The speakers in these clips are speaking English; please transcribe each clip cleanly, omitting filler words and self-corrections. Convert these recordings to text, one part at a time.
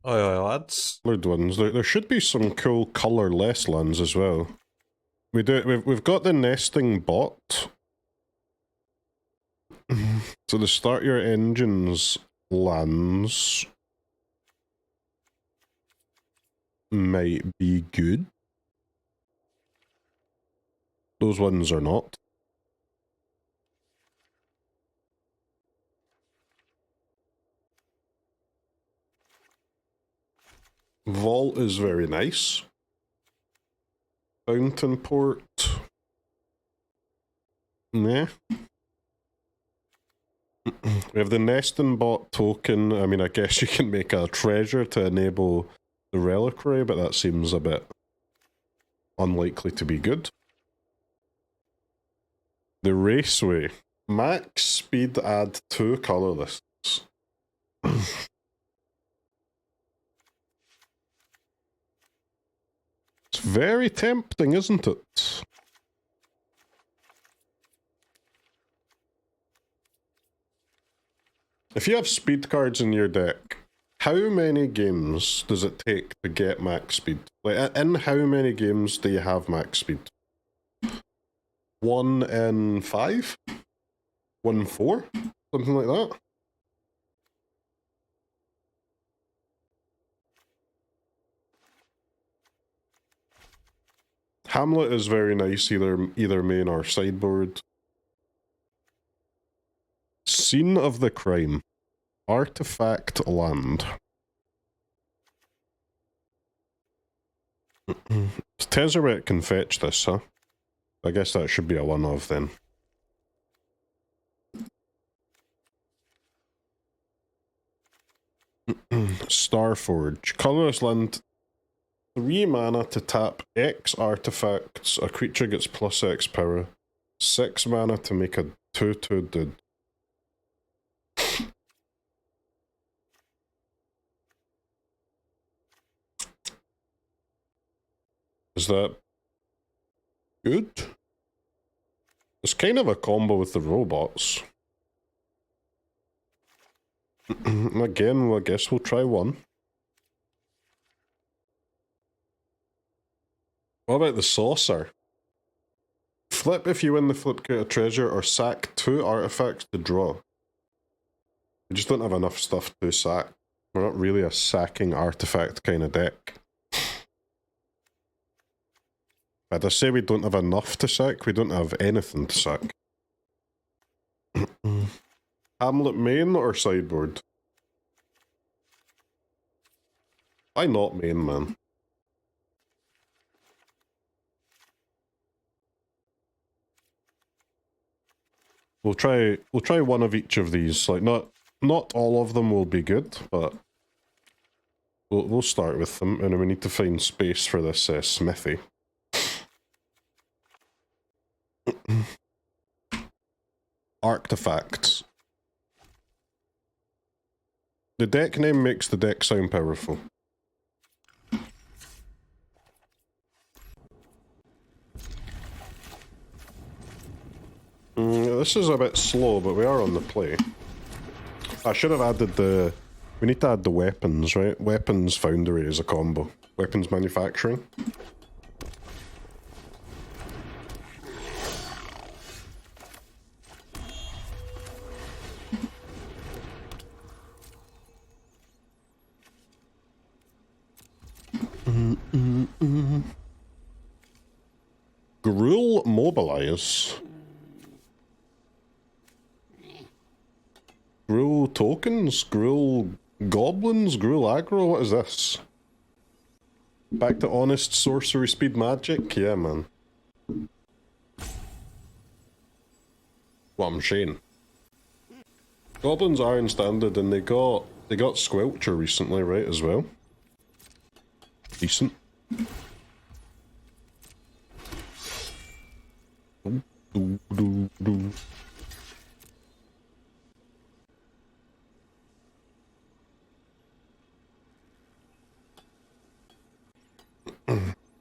Aye, aye, lads. Coloured ones. There should be some cool colourless lands as well. We've got the nesting bot. So the start your engines lands might be good. Those ones are not. Vault is very nice. Fountain Port. Meh. We have the Nesting Bot token. I mean, I guess you can make a treasure to enable the Reliquary, but that seems a bit unlikely to be good. The Raceway. Max speed, add 2 colourless. It's very tempting, isn't it? If you have speed cards in your deck, how many games does it take to get max speed? Like, in how many games do you have max speed? 1 in 5? 1 in 4? Something like that? Hamlet is very nice, either main or sideboard. Scene of the crime. Artifact land. Tezzeret can fetch this, huh? I guess that should be a one-of then. Starforge. Colorless land. 3 mana to tap X artifacts. A creature gets plus X power. 6 mana to make a 2/2 dude. Is that good? It's kind of a combo with the robots. Again, well, I guess we'll try one. What about the saucer? Flip if you win the flip, get a treasure, or sack 2 artifacts to draw. We just don't have enough stuff to sack. We're not really a sacking artifact kind of deck. I'd say we don't have enough to sack, we don't have anything to sack. Hamlet main or sideboard? Why not main, man? We'll try one of each of these. Like not all of them will be good, but we'll start with them, and then we need to find space for this Smithy. Artifacts. The deck name makes the deck sound powerful. This is a bit slow, but we are on the play. I should have added the... We need to add the weapons, right? Weapons Foundry is a combo. Weapons manufacturing. Gruul Mobilize. Gruul tokens? Gruul goblins? Gruul aggro? What is this? Back to honest sorcery speed magic? Yeah, man. What I'm saying. Goblins are in standard, and they got Squelcher recently, right, as well. Decent.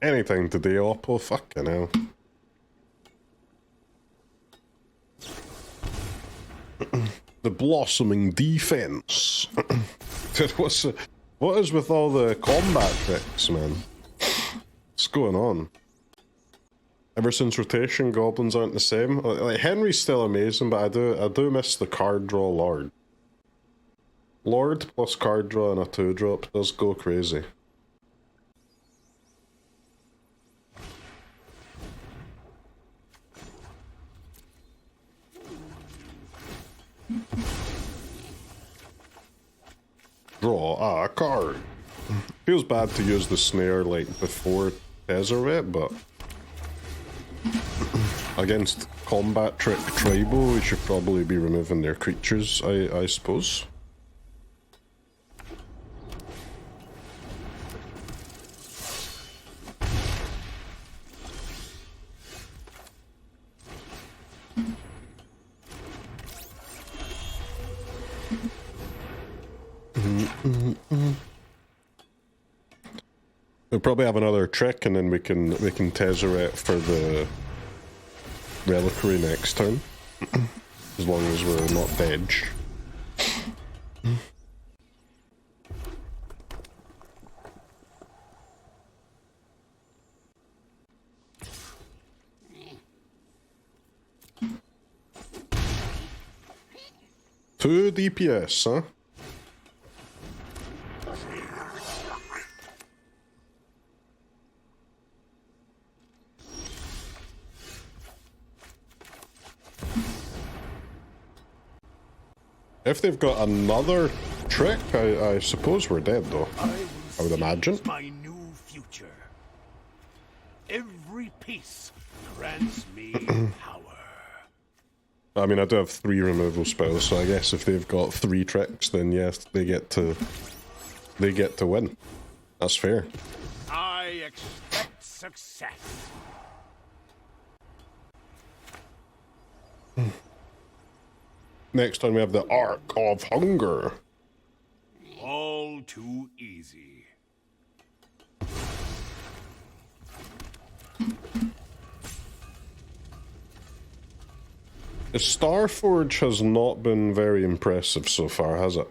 Anything today, Oppo, fucking hell. The blossoming defense. Dude, What is with all the combat tricks, man? What's going on? Ever since rotation, goblins aren't the same. Like Henry's still amazing, but I do miss the card draw Lord. Lord plus card draw and a 2-drop does go crazy. Draw a card. Feels bad to use the snare like before Tezzeret, but against combat trick tribal, we should probably be removing their creatures, I suppose. We'll probably have another trick, and then we can Tezzeret for the Reliquary next turn, as long as we're not dead. Two DPS, huh? If they've got another trick, I suppose we're dead, though. I would imagine. My new future. Every piece grants me power. I mean, I do have 3 removal spells, so I guess if they've got 3 tricks, then yes, they get to win. That's fair. I expect success. Next time we have the Ark of Hunger. All too easy. The Starforge has not been very impressive so far, has it?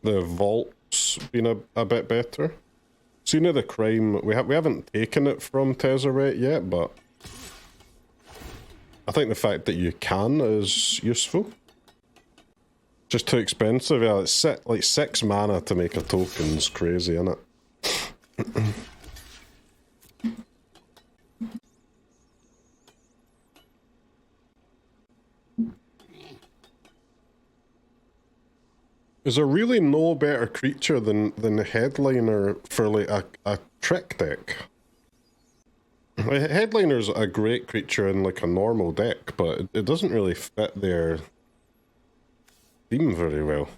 The Vault's been a bit better. Scene of the Crime, we haven't taken it from Tezzeret yet, but I think the fact that you can is useful. Just too expensive. Yeah, it's like 6 mana to make a token's crazy, isn't it? Is there really no better creature than the Headliner for like a trick deck? Headliner's a great creature in like a normal deck, but it doesn't really fit their theme very well.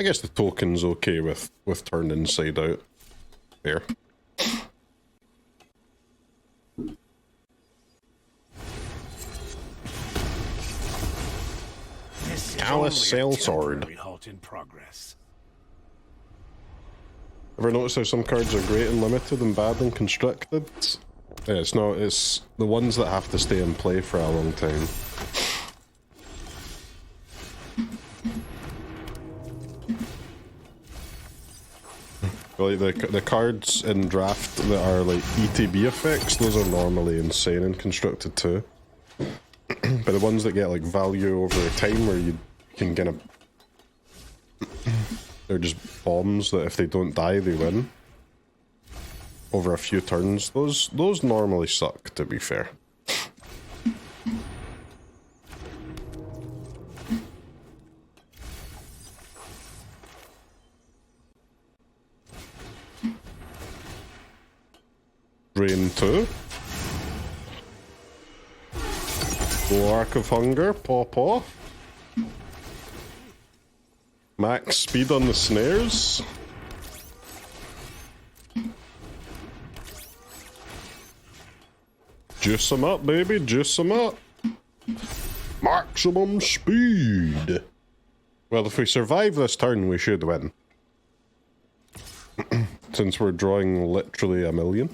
I guess the token's okay with turned inside out. There. Callous Sail Sword. In progress. Ever notice how some cards are great and limited and bad and constructed? Yeah, it's not, it's the ones that have to stay in play for a long time. Like the cards in draft that are like ETB effects, those are normally insane and constructed too. But the ones that get like value over time where you can kind of... They're just bombs that if they don't die, they win. Over a few turns. Those normally suck, to be fair. Drain 2. Go Ark of Hunger, pop off. Max speed on the snares. Juice them up, baby, juice them up. Maximum speed. Well, if we survive this turn, we should win. Since we're drawing literally a million.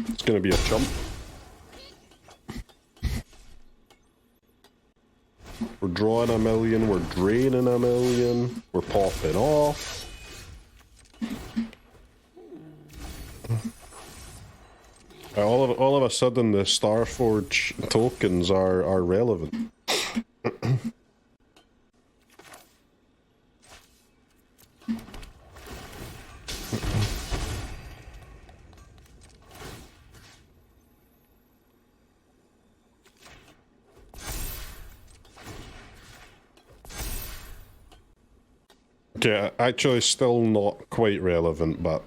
It's gonna be a chump. We're drawing a million, we're draining a million, we're popping off. All of a sudden the Starforge tokens are relevant. Okay, actually still not quite relevant, but...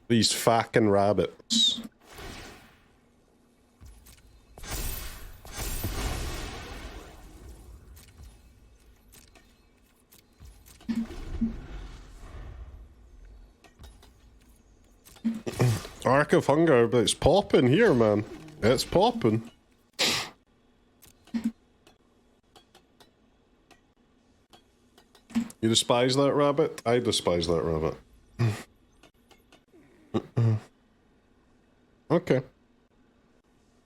These fucking rabbits. Ark of Hunger, but it's popping here, man. It's popping. You despise that rabbit? I despise that rabbit. Okay.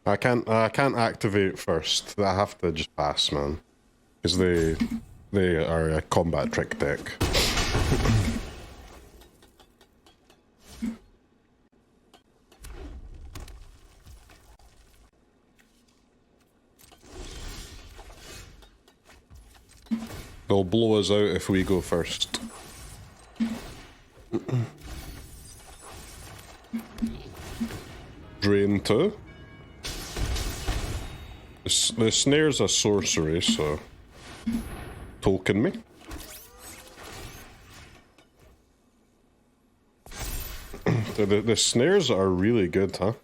I can't activate first. I have to just pass, man. Because they are a combat trick deck. They'll blow us out if we go first. Drain 2. The snare's a sorcery, so... Token me. The snares are really good, huh?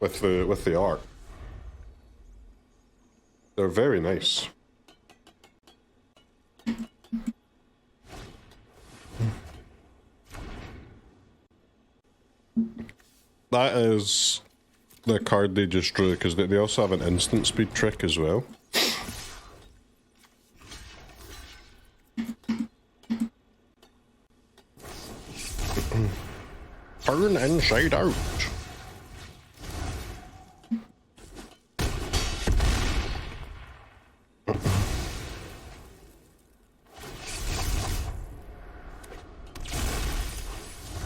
With the art. They're very nice. That is the card they just drew, because they also have an instant speed trick as well. Turn inside out.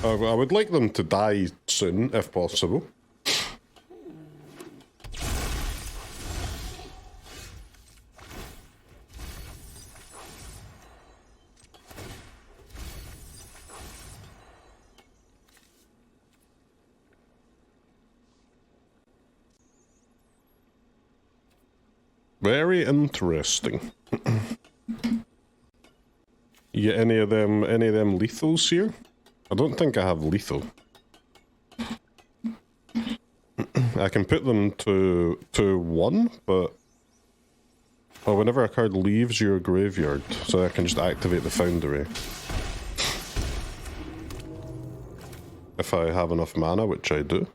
I would like them to die soon, if possible. Very interesting. You get any of them lethals here? I don't think I have lethal. I can put them to 1, but... Oh, whenever a card leaves your graveyard, so I can just activate the Foundry. If I have enough mana, which I do.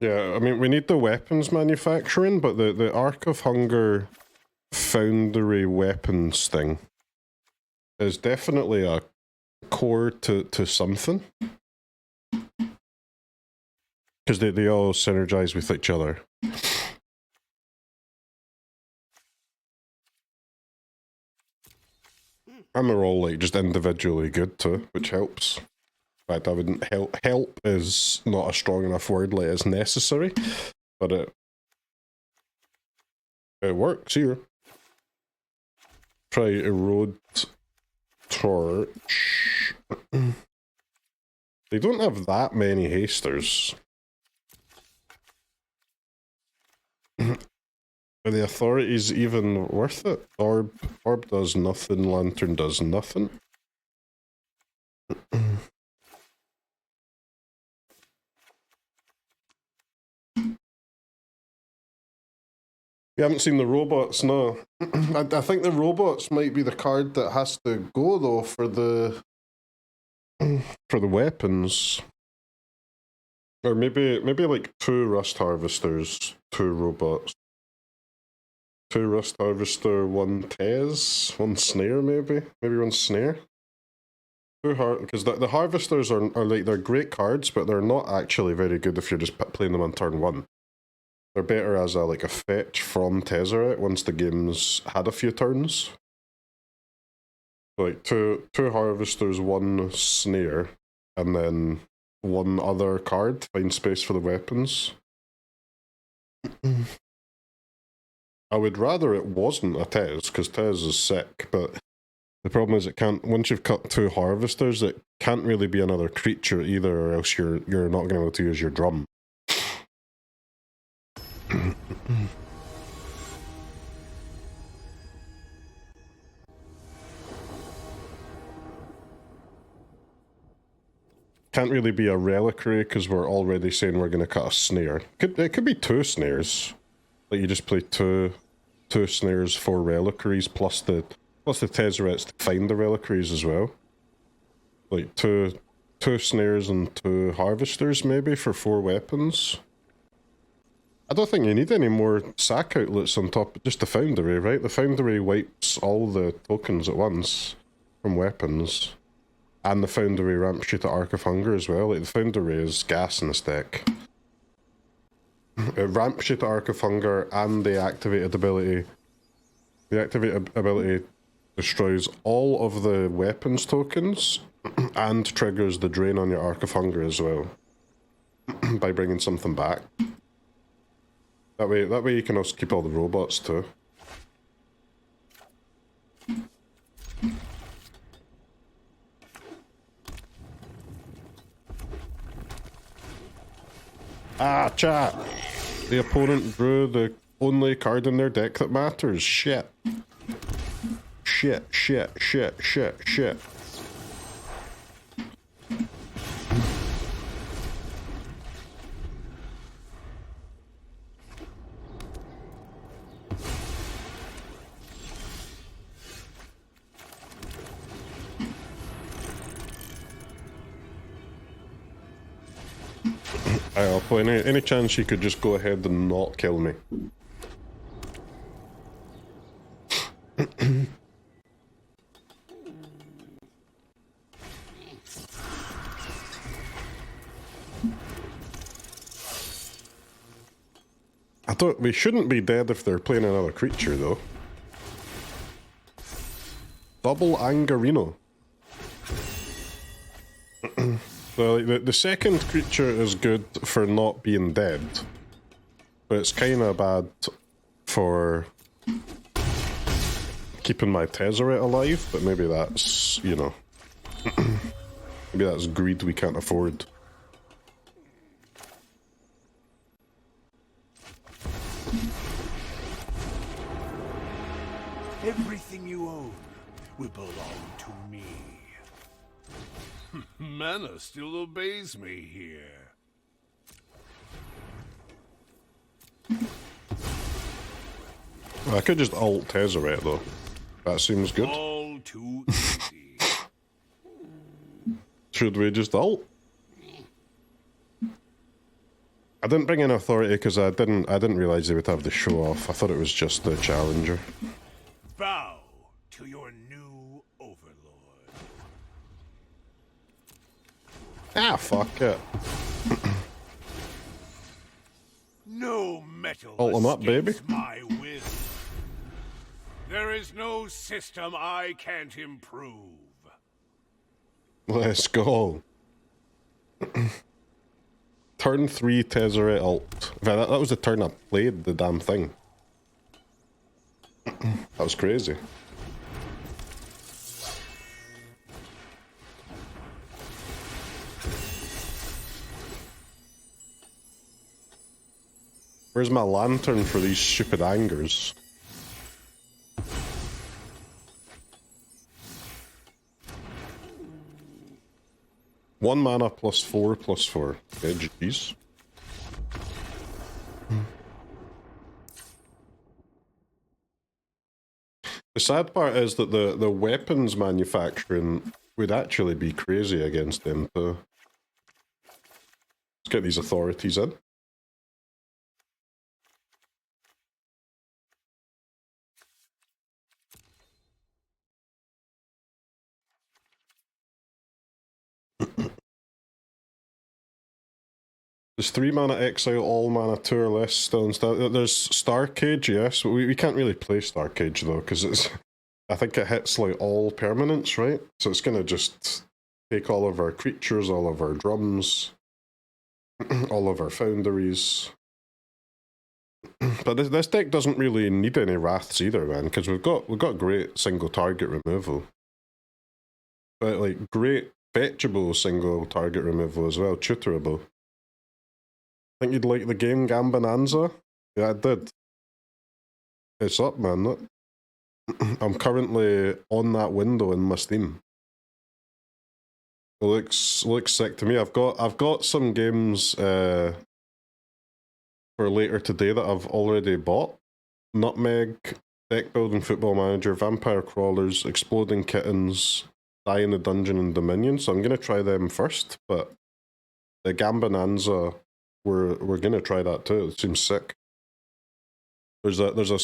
Yeah, I mean, we need the weapons manufacturing, but the Ark of Hunger Foundry weapons thing is definitely a core to something. Because they all synergize with each other. And they're all, like, just individually good too, which helps. In fact, I wouldn't help is not a strong enough word, like it's necessary, but it works here. Try Erode Torch. They don't have that many hasters. Are the authorities even worth it? Orb does nothing, Lantern does nothing. You haven't seen the robots, no. I think the robots might be the card that has to go though for the weapons. Or maybe like 2 Rust Harvesters, 2 robots. 2 Rust Harvester, 1 Tez, 1 Snare maybe? Maybe 1 Snare? Because the Harvesters are like, they're great cards, but they're not actually very good if you're just playing them on turn 1. They're better as a fetch from Tezzeret once the game's had a few turns. Like 2 Harvesters, 1 Snare, and then 1 other card, find space for the weapons. I would rather it wasn't a Tez, because Tez is sick, but the problem is it can't, once you've cut 2 Harvesters, it can't really be another creature either, or else you're not going to be able to use your drum. Can't really be a Reliquary because we're already saying we're going to cut a Snare. It could be 2 Snares. Like you just play two Snares, 4 Reliquaries plus the Tezzerets to find the Reliquaries as well. Like two Snares and 2 Harvesters maybe for 4 weapons. I don't think you need any more sack outlets on top, just the Foundry, right? The Foundry wipes all the tokens at once from weapons. And the Foundry ramps you to Ark of Hunger as well. Like the Foundry is gas in this deck. It ramps you to Ark of Hunger and the activated ability. The activated ability destroys all of the weapons tokens and triggers the drain on your Ark of Hunger as well. By bringing something back. That way you can also keep all the robots too. Ah, chat! The opponent drew the only card in their deck that matters. Shit. Shit. Alpha, any chance you could just go ahead and not kill me? We shouldn't be dead if they're playing another creature though. Double Angarino. So the second creature is good for not being dead, but it's kind of bad for keeping my Tezzeret alive, but maybe that's, you know, maybe that's greed we can't afford. Everything you own will belong to me. Mana still obeys me here. I could just ult Tezzeret though. That seems good. All too easy. Should we just ult? I didn't bring in Authority because I didn't realize they would have the show off. I thought it was just the Challenger. Bow to your new overlord. Ah, fuck it. No metal Ult him up, baby. escapes my will. There is no system I can't improve. Let's go. Turn 3 Tezzeret ult. In fact, that was the turn I played the damn thing. That was crazy. Where's my lantern for these stupid angers? One mana +4/+4. Okay, GG's. The sad part is that the weapons manufacturing would actually be crazy against them too. Let's get these authorities in. There's 3 mana exile, all mana 2 or less still and stuff. There's Starcage, yes, but we can't really play Starcage though, because it's, I think it hits like all permanents, right? So it's gonna just take all of our creatures, all of our drums, all of our foundries. But this deck doesn't really need any wraths either, man, because we've got great single target removal. But like great fetchable single target removal as well, tutorable. Think you'd like the game, Gambonanza? Yeah, I did. It's up, man. Look. I'm currently on that window in my Steam. It looks sick to me. I've got some games for later today that I've already bought. Nutmeg, Deckbuilding, Football Manager, Vampire Crawlers, Exploding Kittens, Die in the Dungeon, and Dominion. So I'm gonna try them first, but the Gambonanza, we're gonna try that too. It seems sick. There's a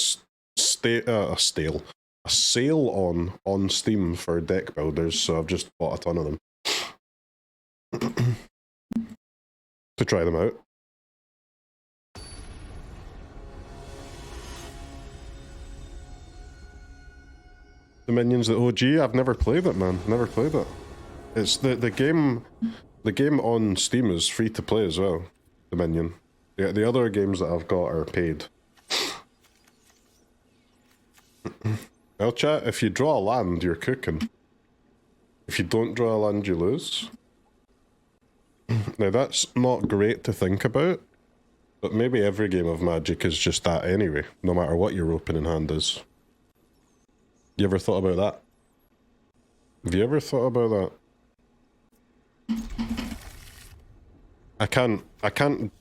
sale on Steam for deck builders, so I've just bought a ton of them to try them out. Dominion's the OG. I've never played it, man. Never played it. It's the game. The game on Steam is free to play as well. Dominion. The other games that I've got are paid. Well, chat, if you draw a land, you're cooking. If you don't draw a land, you lose. Now, that's not great to think about, but maybe every game of Magic is just that anyway, no matter what your opening hand is. You ever thought about that? Have you ever thought about that? I can't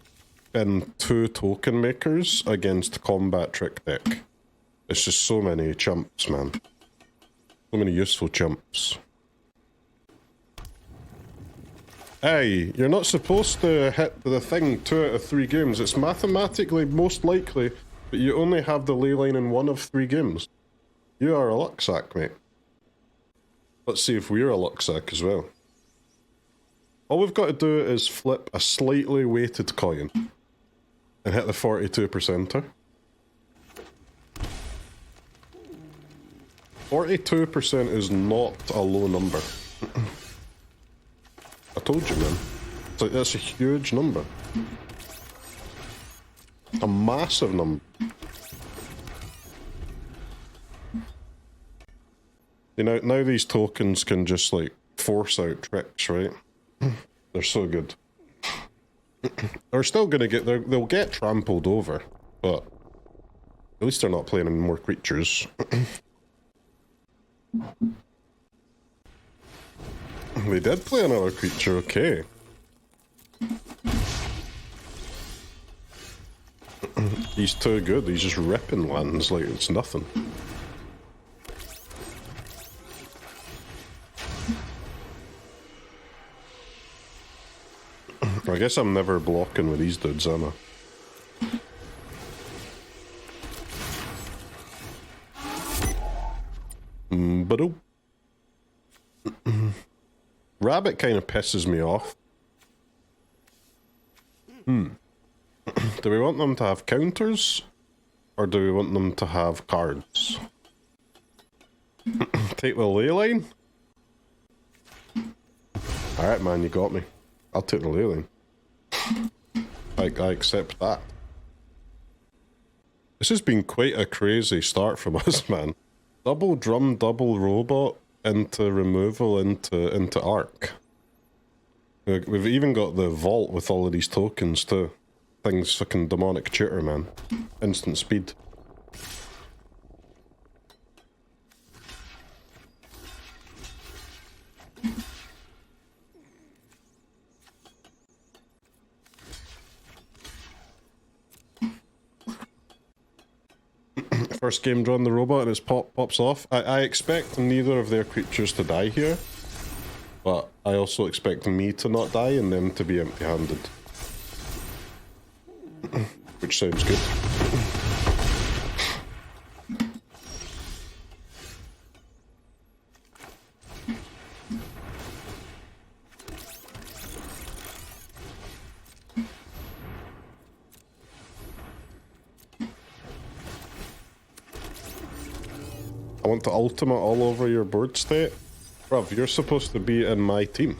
spend 2 token makers against combat trick deck. It's just so many chumps, man. So many useful chumps. Hey, you're not supposed to hit the thing 2 out of 3 games. It's mathematically most likely, but you only have the ley line in 1 of 3 games. You are a luck sack, mate. Let's see if we're a luck sack as well. All we've got to do is flip a slightly weighted coin and hit the 42%er. 42% is not a low number. I told you, man. It's like, that's a huge number. A massive number. You know, now these tokens can just, like, force out tricks, right? They're so good. They're still gonna get, they'll get trampled over, but at least they're not playing any more creatures. They did play another creature, okay. He's too good, he's just ripping lands like it's nothing. I guess I'm never blocking with these dudes, am I? But oh. Rabbit kind of pisses me off. Do we want them to have counters? Or do we want them to have cards? Take the ley line? Alright, man, you got me. I'll take the ley line. I accept that. This has been quite a crazy start from us, man. Double drum, double robot, into removal, into Ark. We've even got the vault with all of these tokens too. thing's fucking demonic tutor, man. Instant speed. First game drawing the robot and it pops off. I expect neither of their creatures to die here, but I also expect me to not die and them to be empty-handed. Which sounds good. I want the ultimate all over your board state. Bruv, you're supposed to be in my team.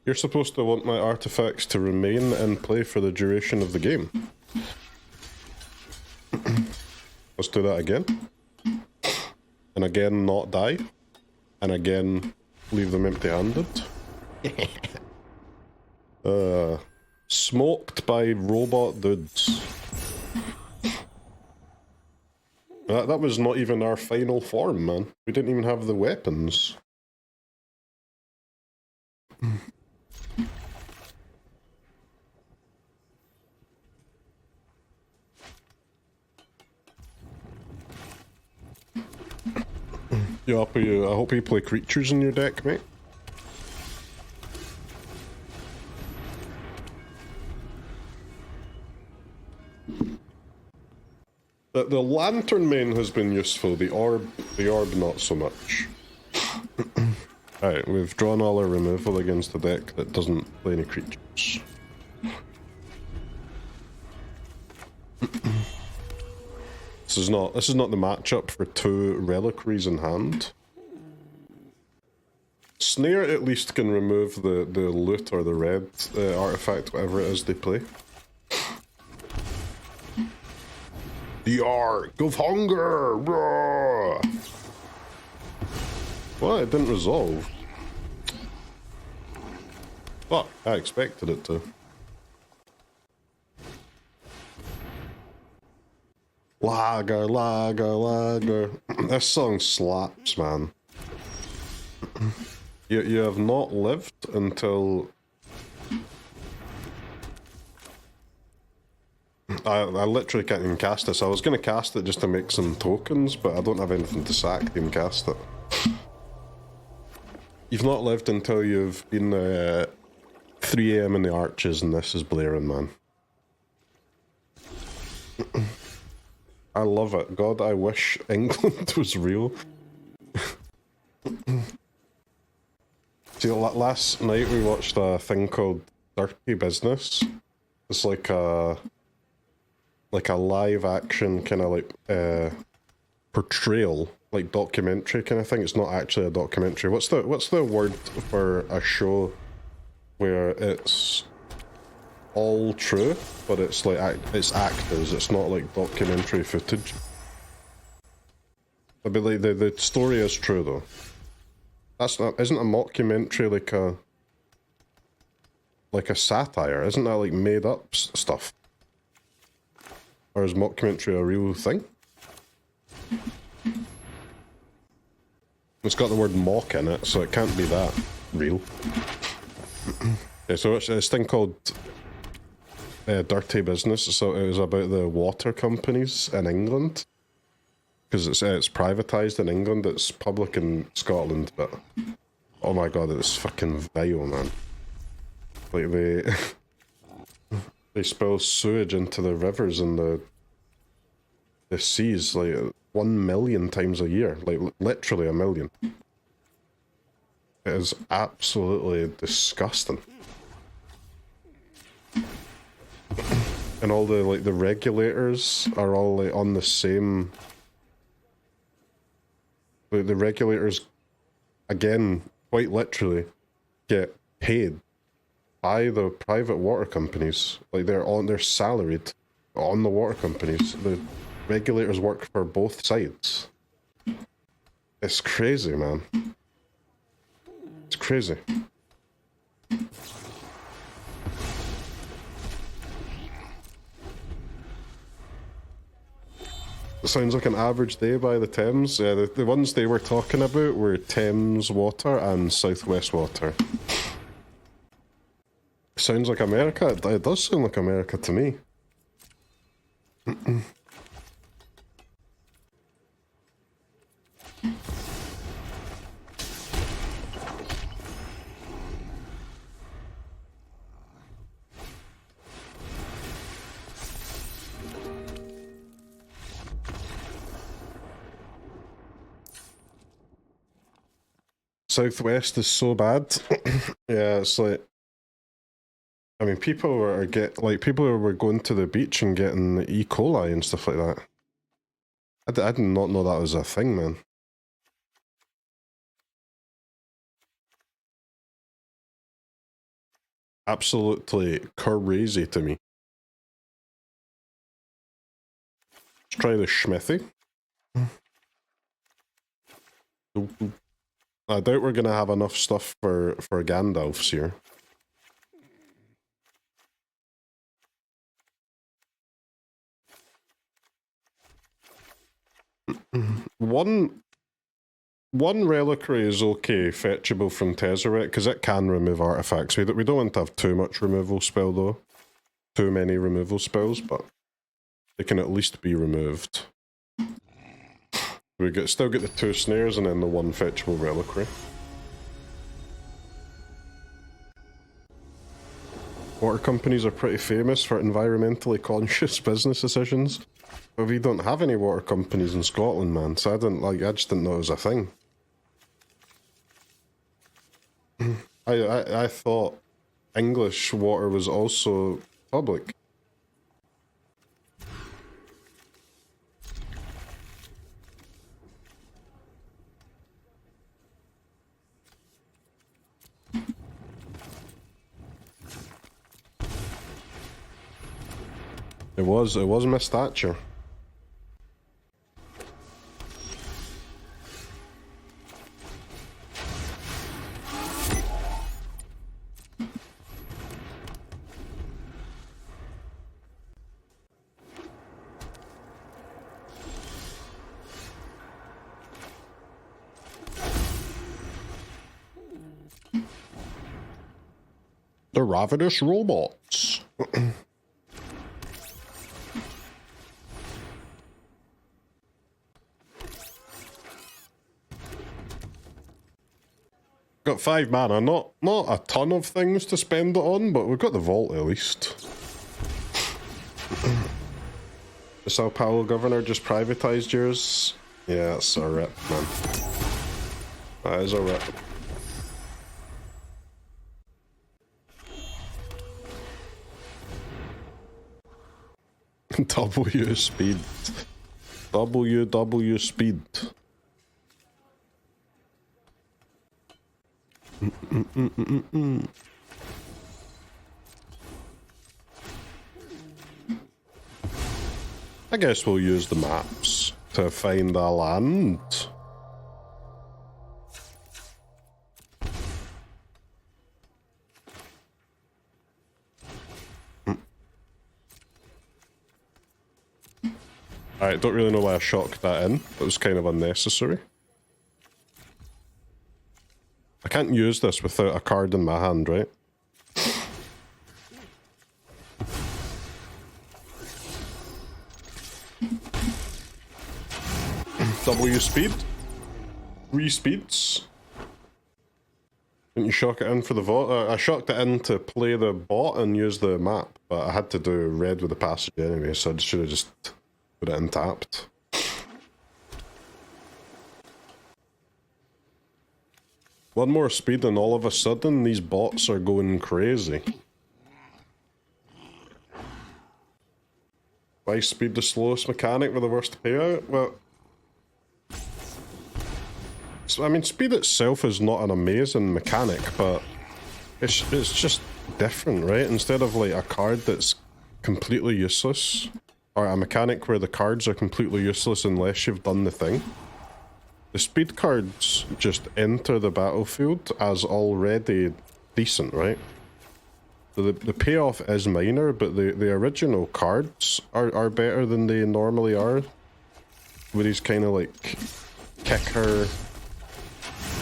You're supposed to want my artifacts to remain in play for the duration of the game. Let's do that again. And again, not die. And again, leave them empty-handed. Smoked by robot dudes. That was not even our final form, man. We didn't even have the weapons. Yeah, I hope you play creatures in your deck, mate. The lantern main has been useful, the orb not so much. Alright, we've drawn all our removal against the deck that doesn't play any creatures. This is not the matchup for 2 reliquaries in hand. Snare at least can remove the loot or the red artifact, whatever it is they play. The Ark of Hunger! Roar! Well, it didn't resolve. Fuck, I expected it to. Lager, lager, lager. This song slaps, man. You have not lived until... I literally can't even cast this. I was going to cast it just to make some tokens, but I don't have anything to sack to even cast it. You've not lived until you've been 3 AM in the Arches and this is blaring, man. I love it. God, I wish England was real. See, last night we watched a thing called Dirty Business. It's like a live action kind of like portrayal, like documentary kind of thing. It's not actually a documentary. What's the word for a show where it's all true, but it's like it's actors. It's not like documentary footage. I mean, like the story is true though. That's not, isn't a mockumentary like a satire? Isn't that like made up stuff? Or is mockumentary a real thing? It's got the word mock in it, so it can't be that real. Okay, so it's this thing called Dirty Business. So it was about the water companies in England. Because it's privatised in England, it's public in Scotland, but... Oh my god, it's fucking vile, man. Like, they spill sewage into the rivers and the seas, like, 1 million times a year. Like, literally 1 million. It is absolutely disgusting. And all the, like, the regulators are all, like, on the same... The regulators, again, quite literally, get paid by the private water companies. Like they're salaried on the water companies. The regulators work for both sides. It's crazy, man. It's crazy. Sounds like an average day by the Thames. Yeah, the ones they were talking about were Thames Water and Southwest Water. Sounds like America. It does sound like America to me. Southwest is so bad. Yeah, it's like, I mean, people were going to the beach and getting E. coli and stuff like that. I did not know that was a thing, man. Absolutely crazy to me. Let's try the Smithy. I doubt we're gonna have enough stuff for Gandalf's here. One reliquary is okay, fetchable from Tezzeret, because it can remove artifacts. We don't want to have too much removal spell though. Too many removal spells, but they can at least be removed. We still get the 2 snares and then the 1 fetchable reliquary. Water companies are pretty famous for environmentally conscious business decisions. But we don't have any water companies in Scotland, man, so I just didn't know it was a thing. I thought English water was also public. It was Miss Thatcher. The Ravenous Robots. Got 5 mana, not a ton of things to spend it on, but we've got the vault at least. The Sao Paulo governor just privatised yours? Yeah, that's a rip, man. That is a rip. W speed. W speed. I guess we'll use the maps to find a land. I don't really know why I shocked that in. It was kind of unnecessary. I can't use this without a card in my hand, right? W speed? 3 speeds? Didn't you shock it in for the vault? I shocked it in to play the bot and use the map, but I had to do red with the passage anyway, so I should have just put it untapped. One more speed and all of a sudden these bots are going crazy. Why speed the slowest mechanic with the worst payout? Well, I mean, speed itself is not an amazing mechanic, but it's just different, right? Instead of like a card that's completely useless, or a mechanic where the cards are completely useless unless you've done the thing. The speed cards just enter the battlefield as already decent, right? So the payoff is minor, but the original cards are better than they normally are. with these kind of like kicker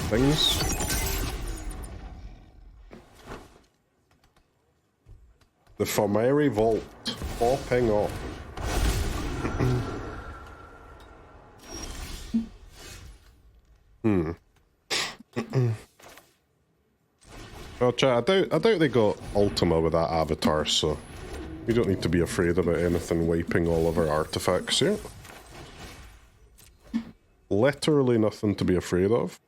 things. The Fomori Vault popping off. Well, chat, I doubt they got Ultima with that avatar, so we don't need to be afraid about anything wiping all of our artifacts here. Literally nothing to be afraid of.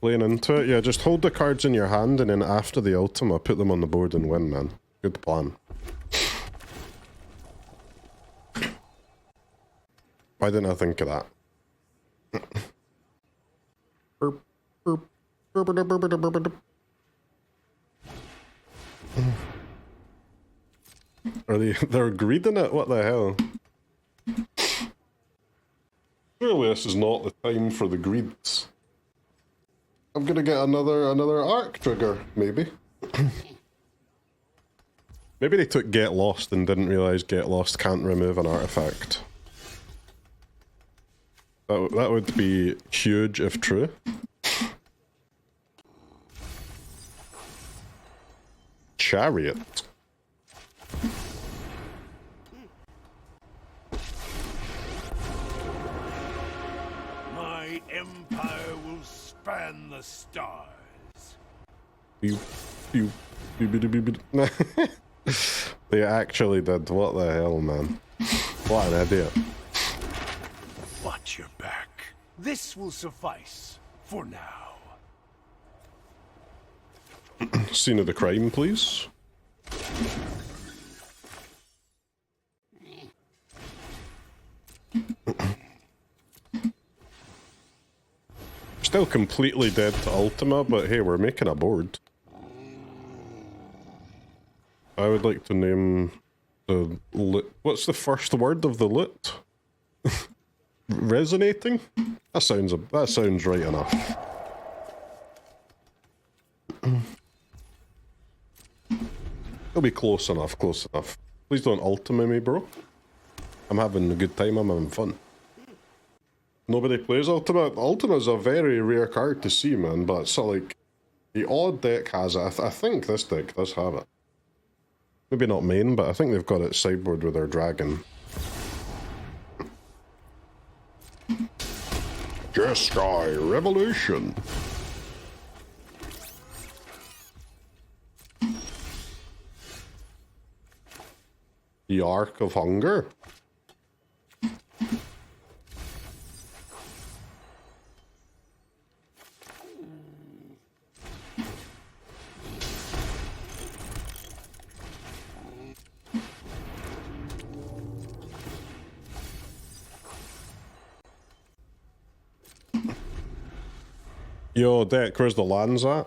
Playing into it, yeah, just hold the cards in your hand and then after the Ultima, put them on the board and win, man. Good plan. Why didn't I think of that? Are they're greeding it? What the hell? Surely this is not the time for the greeds. I'm gonna get another Arc trigger, maybe. Maybe they took Get Lost and didn't realise Get Lost can't remove an artifact. That would be huge if true. Chariot. My empire will span the stars. They actually did. What the hell, man? What an idiot. Watch your back. This will suffice for now. Scene of the crime, please. Still completely dead to Ultima, but hey, we're making a board. I would like to name the lit. What's the first word of the lit? Resonating? That sounds right enough. It'll be close enough, close enough. Please don't Ultima me, bro. I'm having a good time, I'm having fun. Nobody plays Ultima. Ultima's a very rare card to see, man, but it's like the odd deck has it. I think this deck does have it. Maybe not main, but I think they've got it sideboard with their dragon. Jeskai Revolution. The Ark of Hunger. Yo, Deck, where's the lands at?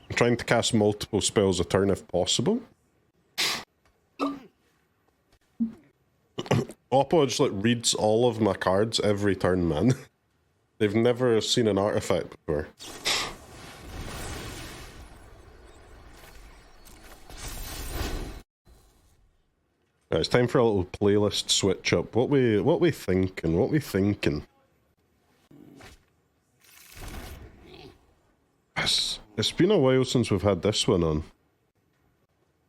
I'm trying to cast multiple spells a turn if possible. Oppo just like reads all of my cards every turn, man. They've never seen an artifact before. Right, it's time for a little playlist switch up. What we thinking? It's been a while since we've had this one on.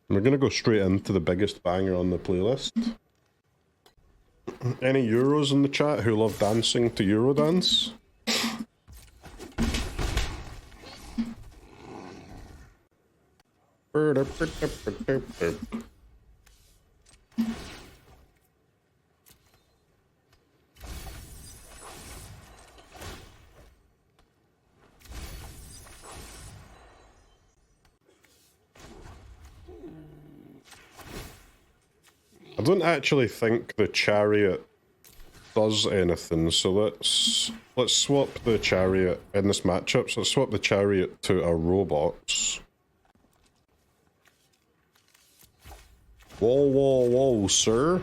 We're gonna go straight into the biggest banger on the playlist. Any Euros in the chat who love dancing to Eurodance? I don't actually think the Chariot does anything, so let's swap the Chariot in this matchup. So let's swap the Chariot to our robots. Whoa, whoa, whoa, sir.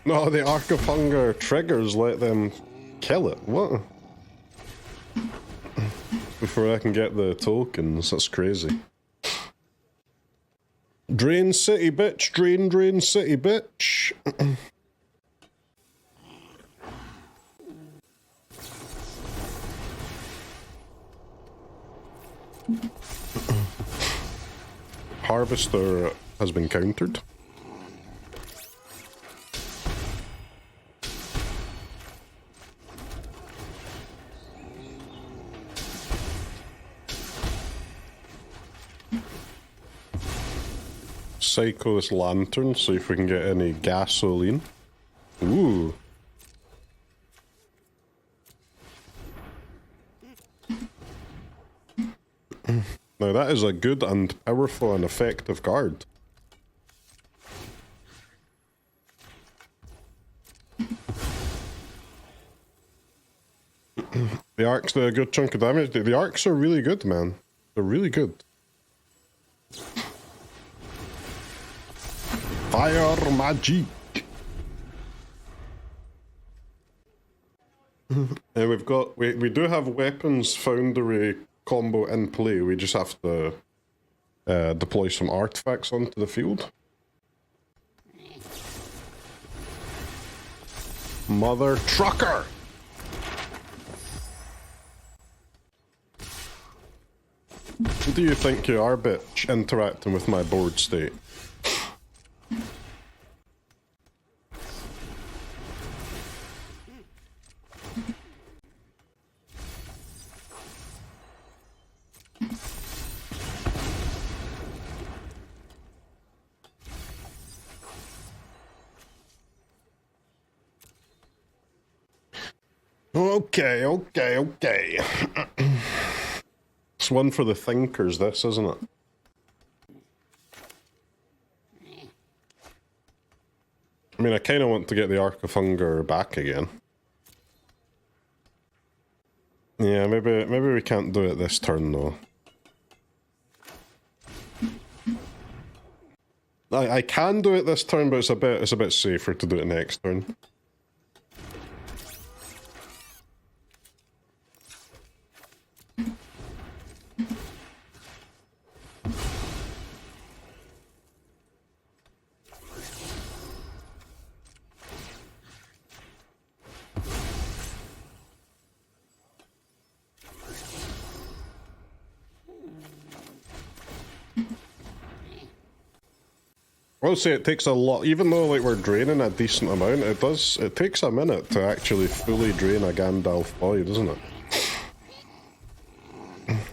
No, the Ark of Hunger triggers let them kill it. What? Before I can get the tokens, that's crazy. Drain city, bitch. Drain city, bitch. Harvester has been countered. Psycho this lantern, see if we can get any gasoline. Ooh. Now that is a good and powerful and effective card. The Arcs do a good chunk of damage. The Arcs are really good, man. They're really good. Fire magic. And we do have Weapons Foundry combo in play. We just have to deploy some artifacts onto the field. Mother trucker. What do you think you are, bitch, interacting with my board state? Okay. It's one for the thinkers, this, isn't it? I mean, I kind of want to get the Ark of Hunger back again. Yeah, maybe we can't do it this turn, though. I can do it this turn, but it's a bit safer to do it next turn. I'll say it takes a lot, even though like we're draining a decent amount, it takes a minute to actually fully drain a Gandalf boy, doesn't it?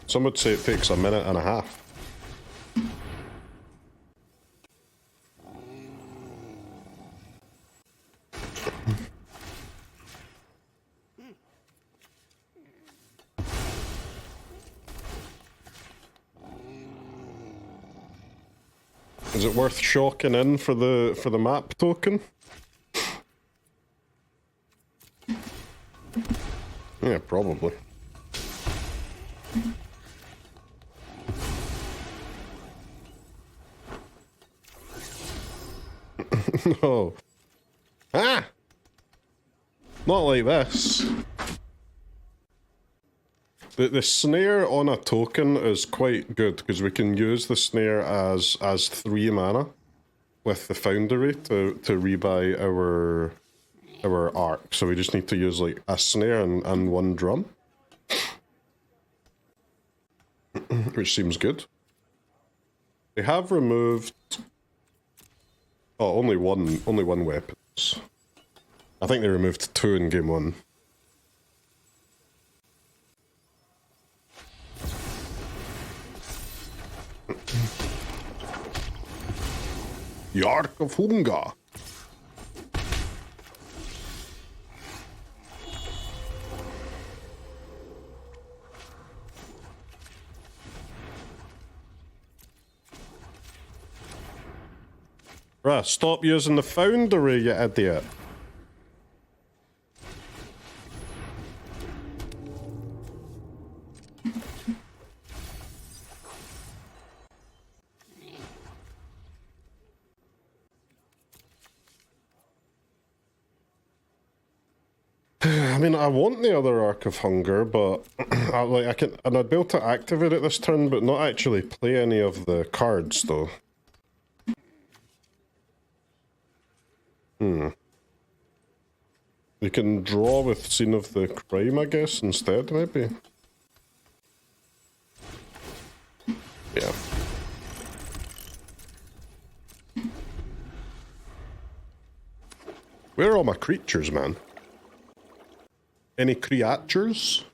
Some would say it takes a minute and a half. Is it worth shocking in for the map token? Yeah, probably. No. Ah! Not like this. The snare on a token is quite good because we can use the snare as 3 mana with the Foundry to rebuy our Ark. So we just need to use like a snare and 1 drum, which seems good. They have removed only one weapons. I think they removed 2 in game 1. The Ark of Hunger. Bruh, stop using the Foundry, you idiot. I mean, I want the other Ark of Hunger, but I'd be able to activate it this turn, but not actually play any of the cards, though. You can draw with Scene of the Crime, I guess, instead, maybe? Yeah. Where are all my creatures, man? Any creatures?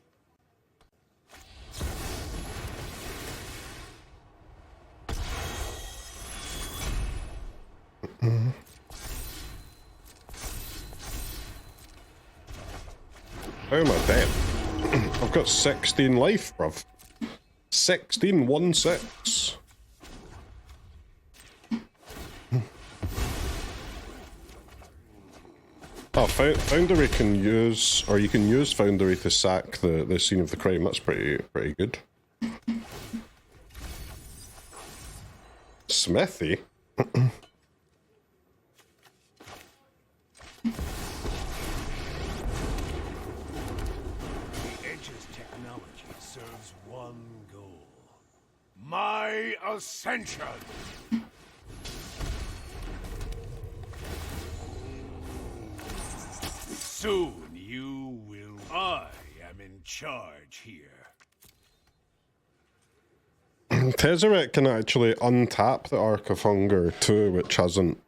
How am I dead? I've got 16 life, bruv. 16, 1-6. Oh, Foundry can use, or you can use Foundry to sack the Scene of the Crime. That's pretty good. Smithy? My ascension! Soon you will. I am in charge here. Tezzeret can actually untap the Ark of Hunger too, which hasn't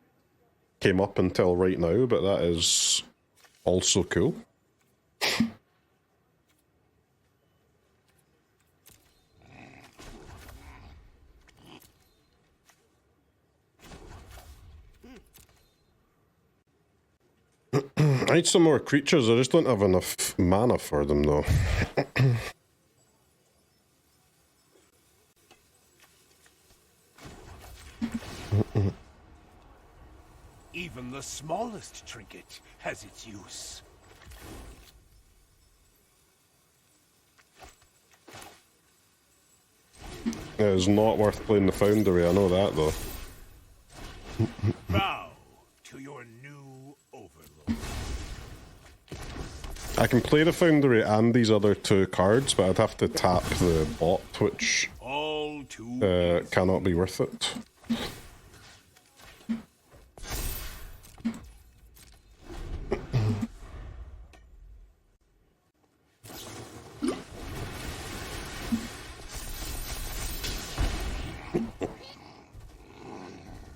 came up until right now, but that is also cool. I need some more creatures, I just don't have enough mana for them though. Even the smallest trinket has its use. It is not worth playing the Foundry, I know that though. Bow to your new overlord. I can play the Foundry and these other two cards, but I'd have to tap the bot, which cannot be worth it.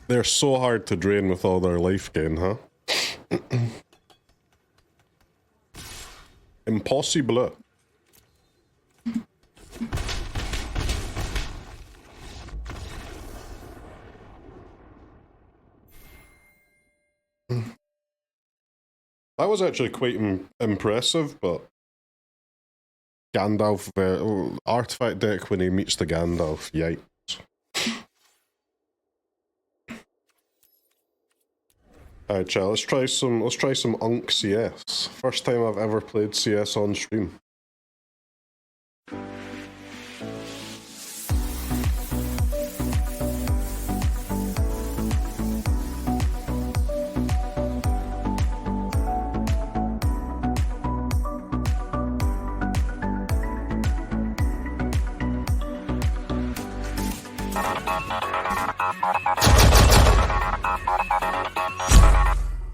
They're so hard to drain with all their life gain, huh? Impossible. That was actually quite impressive, but Gandalf, artifact deck when he meets the Gandalf, yikes. Alright, chat, let's try some Unk CS. First time I've ever played CS on stream.